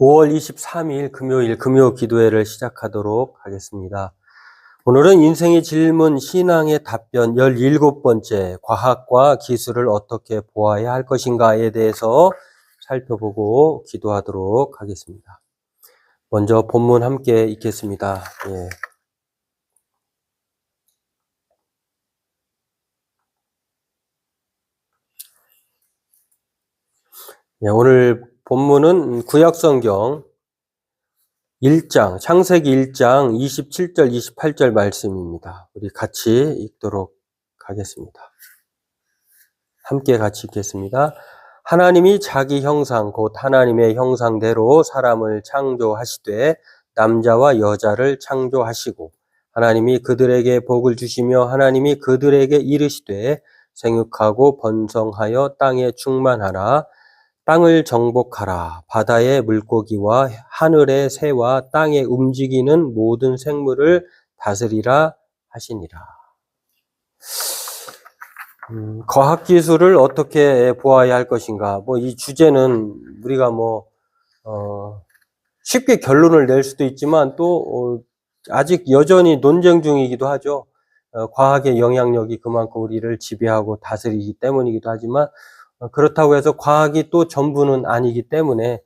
5월 23일 금요일 금요 기도회를 시작하도록 하겠습니다. 오늘은 인생의 질문, 신앙의 답변 17번째 과학과 기술을 어떻게 보아야 할 것인가에 대해서 살펴보고 기도하도록 하겠습니다. 먼저 본문 함께 읽겠습니다. 오늘 본문은 구약성경 1장, 창세기 1장 27절, 28절 말씀입니다. 우리 같이 읽도록 하겠습니다. 함께 같이 읽겠습니다. 하나님이 자기 형상, 곧 하나님의 형상대로 사람을 창조하시되 남자와 여자를 창조하시고 하나님이 그들에게 복을 주시며 하나님이 그들에게 이르시되 생육하고 번성하여 땅에 충만하라. 땅을 정복하라. 바다의 물고기와 하늘의 새와 땅에 움직이는 모든 생물을 다스리라 하시니라. 과학기술을 어떻게 보아야 할 것인가. 이 주제는 우리가 쉽게 결론을 낼 수도 있지만 또 아직 여전히 논쟁 중이기도 하죠. 과학의 영향력이 그만큼 우리를 지배하고 다스리기 때문이기도 하지만 그렇다고 해서 과학이 또 전부는 아니기 때문에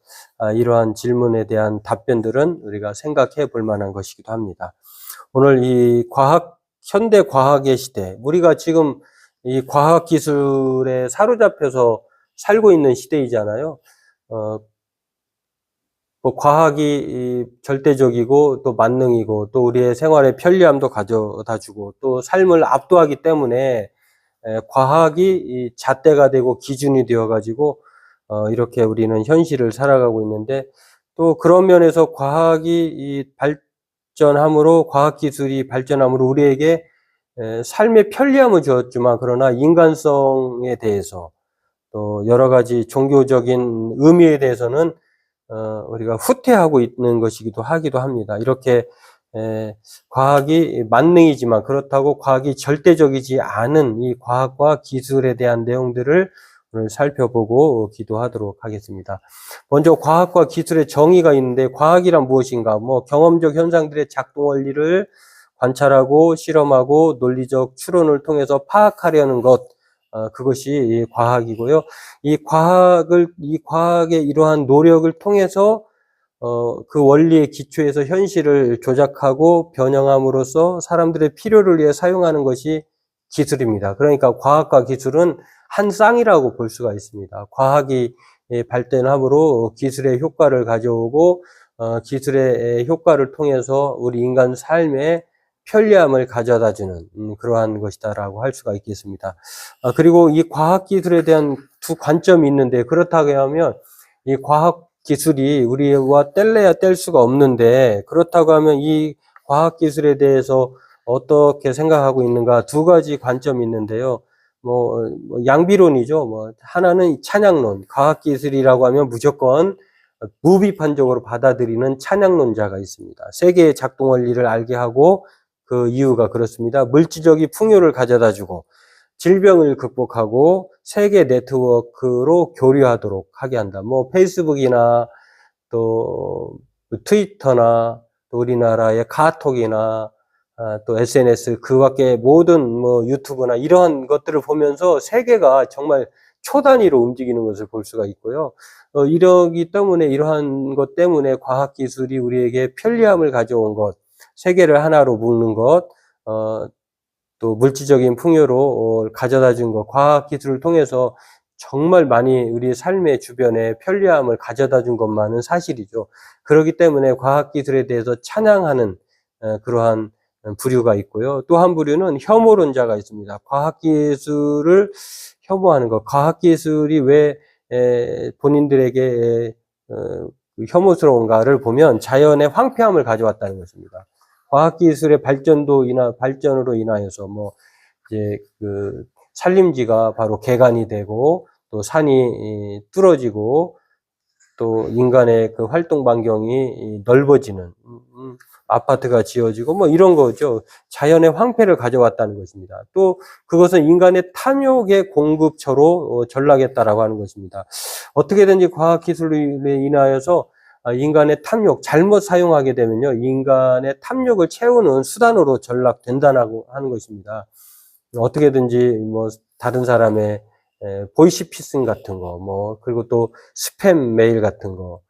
이러한 질문에 대한 답변들은 우리가 생각해 볼 만한 것이기도 합니다. 오늘 이 현대 과학의 시대, 우리가 지금 이 과학기술에 사로잡혀서 살고 있는 시대이잖아요. 과학이 절대적이고 또 만능이고 또 우리의 생활의 편리함도 가져다 주고 또 삶을 압도하기 때문에 과학이 잣대가 되고 기준이 되어가지고 이렇게 우리는 현실을 살아가고 있는데 또 그런 면에서 과학이 발전함으로 과학기술이 발전함으로 우리에게 삶의 편리함을 주었지만 그러나 인간성에 대해서 또 여러 가지 종교적인 의미에 대해서는 우리가 후퇴하고 있는 것이기도 하기도 합니다. 이렇게 과학이 만능이지만 그렇다고 과학이 절대적이지 않은 이 과학과 기술에 대한 내용들을 오늘 살펴보고 기도하도록 하겠습니다. 먼저 과학과 기술의 정의가 있는데 과학이란 무엇인가? 경험적 현상들의 작동 원리를 관찰하고 실험하고 논리적 추론을 통해서 파악하려는 것, 그것이 과학이고요. 이 과학의 이러한 노력을 통해서 그 원리의 기초에서 현실을 조작하고 변형함으로써 사람들의 필요를 위해 사용하는 것이 기술입니다. 그러니까 과학과 기술은 한 쌍이라고 볼 수가 있습니다. 과학이 발전함으로 기술의 효과를 가져오고 기술의 효과를 통해서 우리 인간 삶에 편리함을 가져다주는 그러한 것이다라고 할 수가 있겠습니다. 그리고 이 과학기술에 대한 두 관점이 있는데 그렇다고 하면 이 과학기술이 우리와 뗄래야 뗄 수가 없는데 그렇다고 하면 이 과학기술에 대해서 어떻게 생각하고 있는가 두 가지 관점이 있는데요. 양비론이죠. 하나는 찬양론, 과학기술이라고 하면 무조건 무비판적으로 받아들이는 찬양론자가 있습니다. 세계의 작동 원리를 알게 하고 그 이유가 그렇습니다. 물질적인 풍요를 가져다 주고 질병을 극복하고 세계 네트워크로 교류하도록 하게 한다. 페이스북이나 또 트위터나 또 우리나라의 카톡이나 또 SNS 그 밖에 모든 유튜브나 이러한 것들을 보면서 세계가 정말 초단위로 움직이는 것을 볼 수가 있고요. 이러기 때문에 이러한 것 때문에 과학기술이 우리에게 편리함을 가져온 것, 세계를 하나로 묶는 것, 또 물질적인 풍요로 가져다 준 것, 과학기술을 통해서 정말 많이 우리 삶의 주변에 편리함을 가져다 준 것만은 사실이죠. 그렇기 때문에 과학기술에 대해서 찬양하는 그러한 부류가 있고요. 또 한 부류는 혐오론자가 있습니다. 과학기술을 혐오하는 것, 과학기술이 왜 본인들에게 혐오스러운가를 보면 자연의 황폐함을 가져왔다는 것입니다. 과학기술의 발전으로 인하여서 이제 산림지가 바로 개간이 되고 또 산이 뚫어지고 또 인간의 그 활동 반경이 넓어지는 아파트가 지어지고 이런 거죠. 자연의 황폐를 가져왔다는 것입니다. 또 그것은 인간의 탐욕의 공급처로 전락했다라고 하는 것입니다. 어떻게든지 과학기술로 인하여서 인간의 탐욕, 잘못 사용하게 되면요, 인간의 탐욕을 채우는 수단으로 전락된다고 하는 것입니다. 어떻게든지 뭐 다른 사람의 보이시피싱 같은 거, 뭐 그리고 또 스팸 메일 같은 거,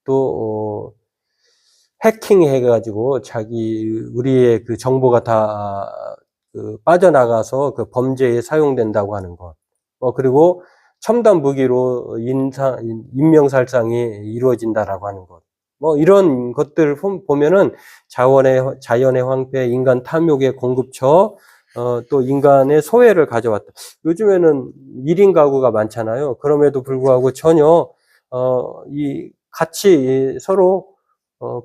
또 해킹해가지고 우리의 그 정보가 다 빠져나가서 그 범죄에 사용된다고 하는 것. 그리고 첨단 무기로 인명살상이 이루어진다라고 하는 것. 뭐 이런 것들 보면은 자연의 황폐, 인간 탐욕의 공급처, 또 인간의 소외를 가져왔다. 요즘에는 1인 가구가 많잖아요. 그럼에도 불구하고 전혀 같이 서로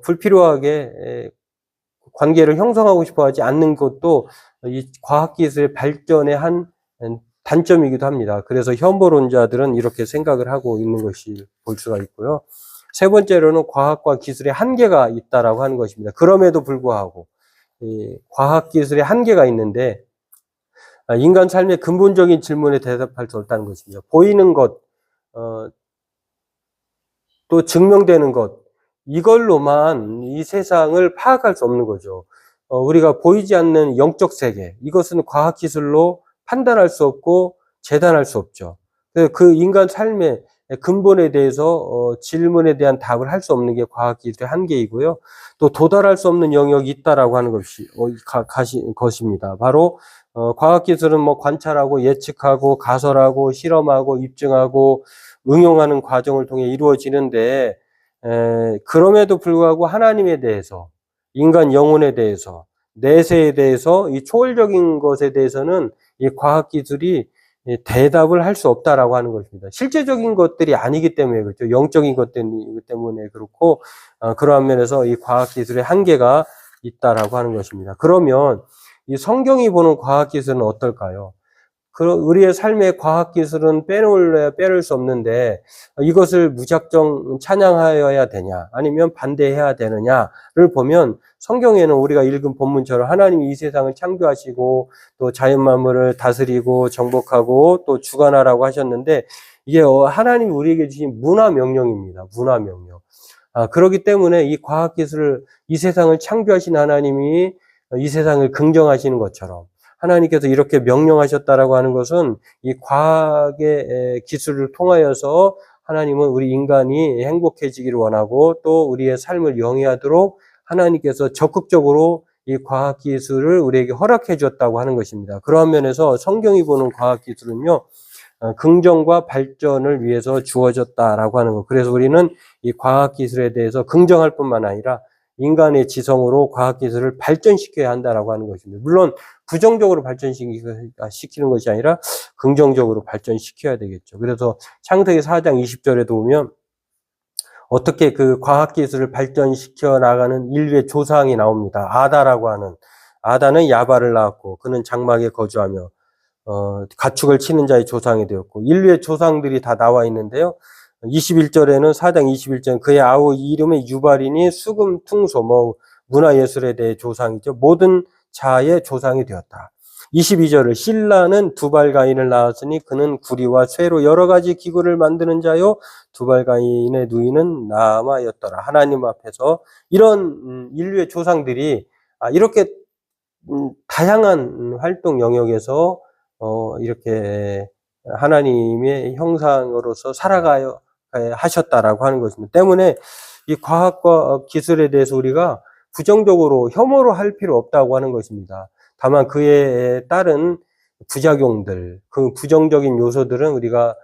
불필요하게 관계를 형성하고 싶어 하지 않는 것도 이 과학기술의 발전의 한 단점이기도 합니다. 그래서 혐오론자들은 이렇게 생각을 하고 있는 것이 볼 수가 있고요. 세 번째로는 과학과 기술의 한계가 있다라고 하는 것입니다. 그럼에도 불구하고 과학기술의 한계가 있는데 인간 삶의 근본적인 질문에 대답할 수 없다는 것입니다. 보이는 것, 또 증명되는 것, 이걸로만 이 세상을 파악할 수 없는 거죠. 우리가 보이지 않는 영적 세계, 이것은 과학기술로 판단할 수 없고 재단할 수 없죠. 그 인간 삶의 근본에 대해서 질문에 대한 답을 할 수 없는 게 과학기술의 한계이고요. 또 도달할 수 없는 영역이 있다라고 하는 것입니다. 바로 과학기술은 뭐 관찰하고 예측하고 가설하고 실험하고 입증하고 응용하는 과정을 통해 이루어지는데 그럼에도 불구하고 하나님에 대해서, 인간 영혼에 대해서, 내세에 대해서, 이 초월적인 것에 대해서는 이 과학기술이 대답을 할 수 없다라고 하는 것입니다. 실제적인 것들이 아니기 때문에 그렇죠. 영적인 것들이기 때문에 그렇고, 그러한 면에서 이 과학기술의 한계가 있다라고 하는 것입니다. 그러면 이 성경이 보는 과학기술은 어떨까요? 우리의 삶의 과학기술은 빼놓을 수 없는데 이것을 무작정 찬양하여야 되냐 아니면 반대해야 되느냐를 보면 성경에는 우리가 읽은 본문처럼 하나님이 이 세상을 창조하시고 또 자연 만물을 다스리고 정복하고 또 주관하라고 하셨는데 이게 하나님이 우리에게 주신 문화 명령입니다. 문화 명령. 그렇기 때문에 이 과학기술을 이 세상을 창조하신 하나님이 이 세상을 긍정하시는 것처럼 하나님께서 이렇게 명령하셨다라고 하는 것은 이 과학의 기술을 통하여서 하나님은 우리 인간이 행복해지기를 원하고 또 우리의 삶을 영위하도록 하나님께서 적극적으로 이 과학기술을 우리에게 허락해 주었다고 하는 것입니다. 그러한 면에서 성경이 보는 과학기술은요, 긍정과 발전을 위해서 주어졌다라고 하는 것. 그래서 우리는 이 과학기술에 대해서 긍정할 뿐만 아니라 인간의 지성으로 과학기술을 발전시켜야 한다라고 하는 것입니다. 물론 부정적으로 발전시키는 것이 아니라 긍정적으로 발전시켜야 되겠죠. 그래서 창세기 4장 20절에도 보면 어떻게 그 과학기술을 발전시켜 나가는 인류의 조상이 나옵니다. 아다라고 하는, 아다는 야발을 낳았고 그는 장막에 거주하며 가축을 치는 자의 조상이 되었고 인류의 조상들이 다 나와 있는데요. 21절에는 4장 21절은 그의 아우 이름이 유발이니 수금 퉁소 뭐 문화예술에 대해 조상이죠. 모든 자의 조상이 되었다. 22절을 신라는 두발가인을 낳았으니 그는 구리와 쇠로 여러 가지 기구를 만드는 자요 두발가인의 누이는 나아마였더라. 하나님 앞에서 이런 인류의 조상들이 이렇게 다양한 활동 영역에서 이렇게 하나님의 형상으로서 살아가야 하셨다라고 하는 것입니다. 때문에 이 과학과 기술에 대해서 우리가 부정적으로 혐오로 할 필요 없다고 하는 것입니다. 다만 그에 따른 부작용들, 그 부정적인 요소들은 우리가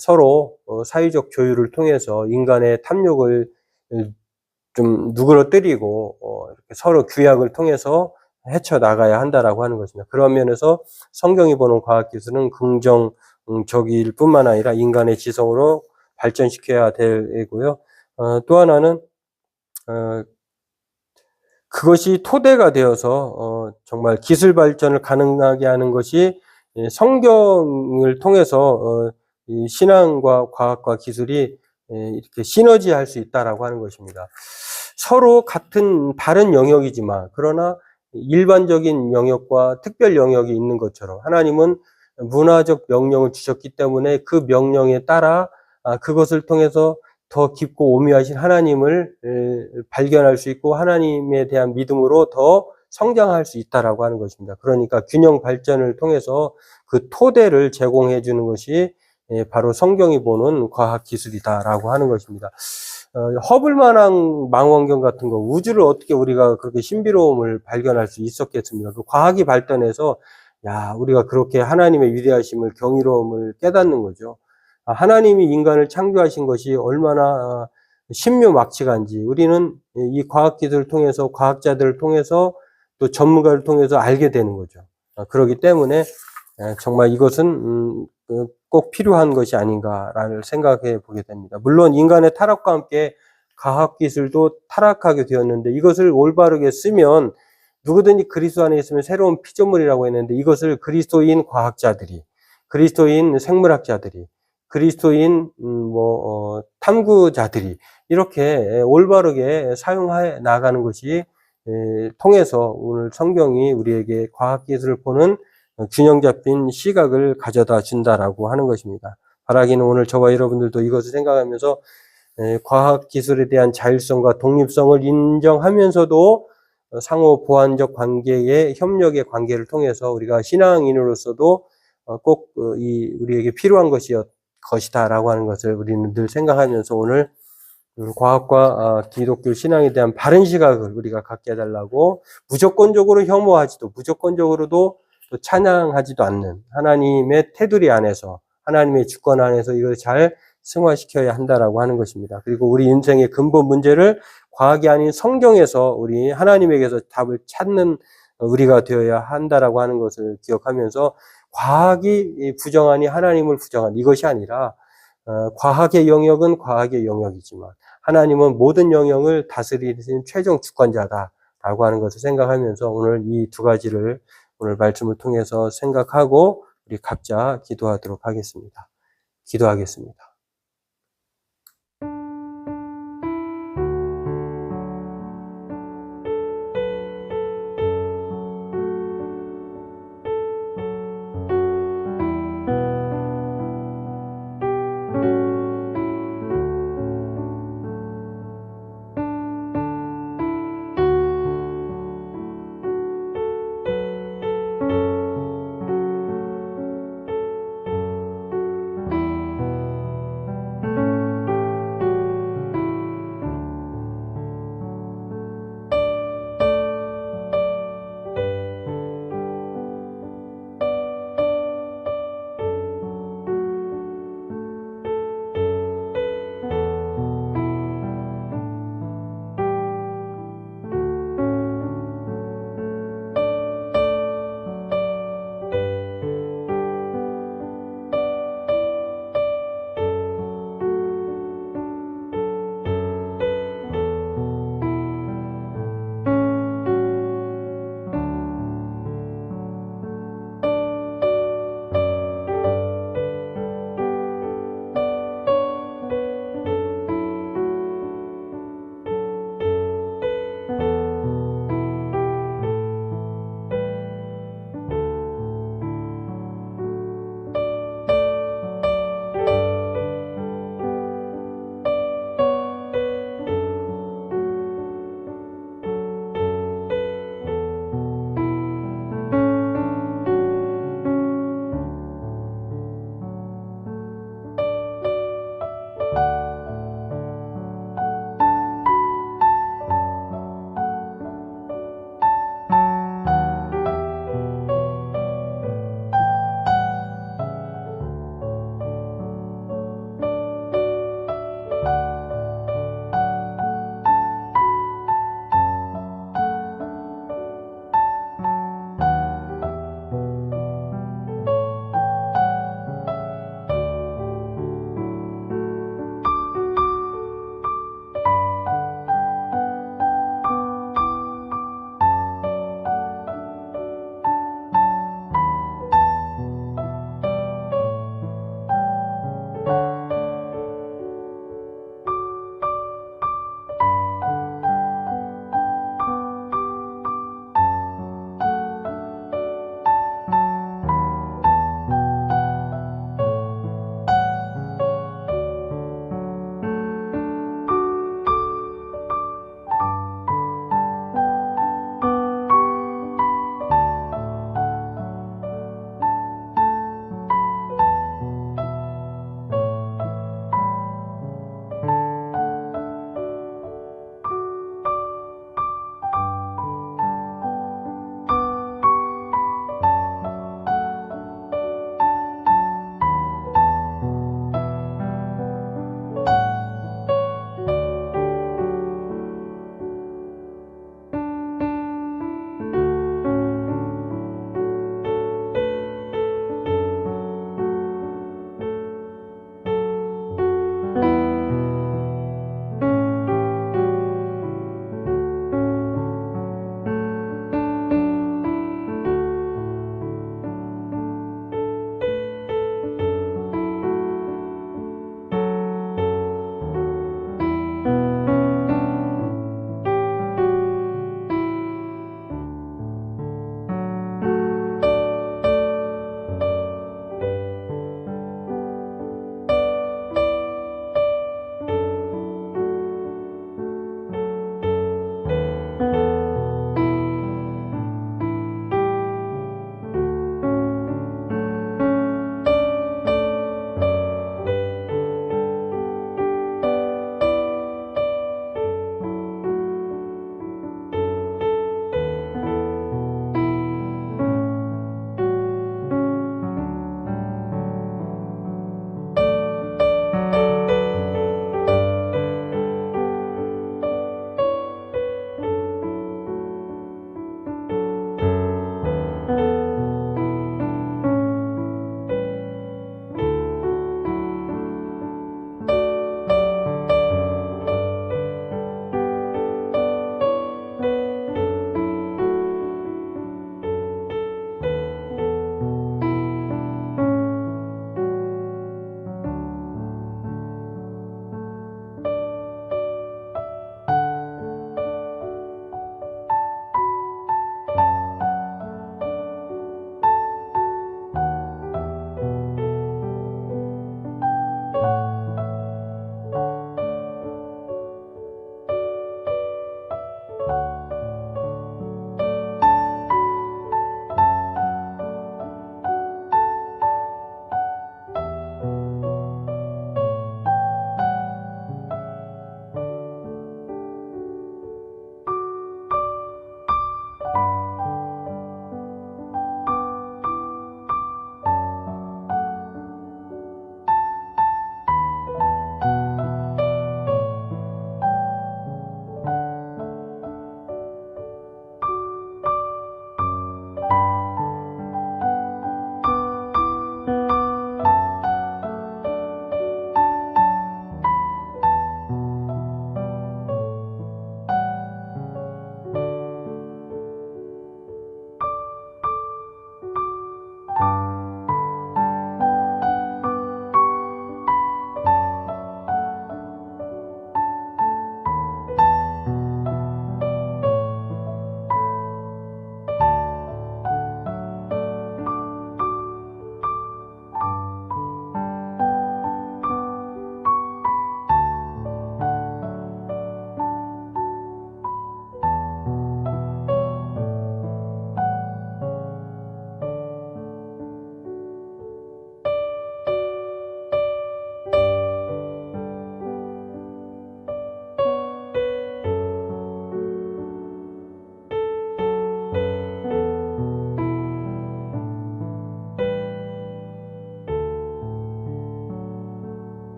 서로 사회적 조율을 통해서 인간의 탐욕을 좀 누그러뜨리고 이렇게 서로 규약을 통해서 헤쳐나가야 한다라고 하는 것입니다. 그런 면에서 성경이 보는 과학기술은 긍정적일 뿐만 아니라 인간의 지성으로 발전시켜야 되고요. 또 하나는 그것이 토대가 되어서 정말 기술 발전을 가능하게 하는 것이 성경을 통해서 이 신앙과 과학과 기술이 이렇게 시너지할 수 있다라고 하는 것입니다. 서로 같은 다른 영역이지만 그러나 일반적인 영역과 특별 영역이 있는 것처럼 하나님은 문화적 명령을 주셨기 때문에 그 명령에 따라 그것을 통해서 더 깊고 오묘하신 하나님을 발견할 수 있고 하나님에 대한 믿음으로 더 성장할 수 있다라고 하는 것입니다. 그러니까 균형 발전을 통해서 그 토대를 제공해 주는 것이 바로 성경이 보는 과학 기술이다라고 하는 것입니다. 허블만한 망원경 같은 거, 우주를 어떻게 우리가 그렇게 신비로움을 발견할 수 있었겠습니까? 그 과학이 발전해서 우리가 그렇게 하나님의 위대하심을, 경이로움을 깨닫는 거죠. 하나님이 인간을 창조하신 것이 얼마나 신묘막측한지 우리는 이 과학기술을 통해서, 과학자들을 통해서, 또 전문가를 통해서 알게 되는 거죠. 그렇기 때문에 정말 이것은 꼭 필요한 것이 아닌가라는 생각해 보게 됩니다. 물론 인간의 타락과 함께 과학기술도 타락하게 되었는데, 이것을 올바르게 쓰면 누구든지 그리스도 안에 있으면 새로운 피조물이라고 했는데, 이것을 그리스도인 과학자들이, 그리스도인 생물학자들이, 그리스도인 탐구자들이 이렇게 올바르게 사용해 나가는 것이 통해서 오늘 성경이 우리에게 과학기술을 보는 균형 잡힌 시각을 가져다 준다라고 하는 것입니다. 바라기는 오늘 저와 여러분들도 이것을 생각하면서 과학기술에 대한 자율성과 독립성을 인정하면서도 상호 보완적 관계의 협력의 관계를 통해서 우리가 신앙인으로서도 꼭 우리에게 필요한 것이다라고 하는 것을 우리는 늘 생각하면서 오늘 과학과 기독교 신앙에 대한 바른 시각을 우리가 갖게 해달라고, 무조건적으로 혐오하지도 무조건적으로도 또 찬양하지도 않는 하나님의 테두리 안에서, 하나님의 주권 안에서 이걸 잘 승화시켜야 한다라고 하는 것입니다. 그리고 우리 인생의 근본 문제를 과학이 아닌 성경에서 우리 하나님에게서 답을 찾는 우리가 되어야 한다라고 하는 것을 기억하면서, 과학이 부정하니 하나님을 부정한 이것이 아니라 과학의 영역은 과학의 영역이지만 하나님은 모든 영역을 다스리는 최종 주권자다라고 하는 것을 생각하면서 오늘 이 두 가지를 오늘 말씀을 통해서 생각하고 우리 각자 기도하도록 하겠습니다. 기도하겠습니다.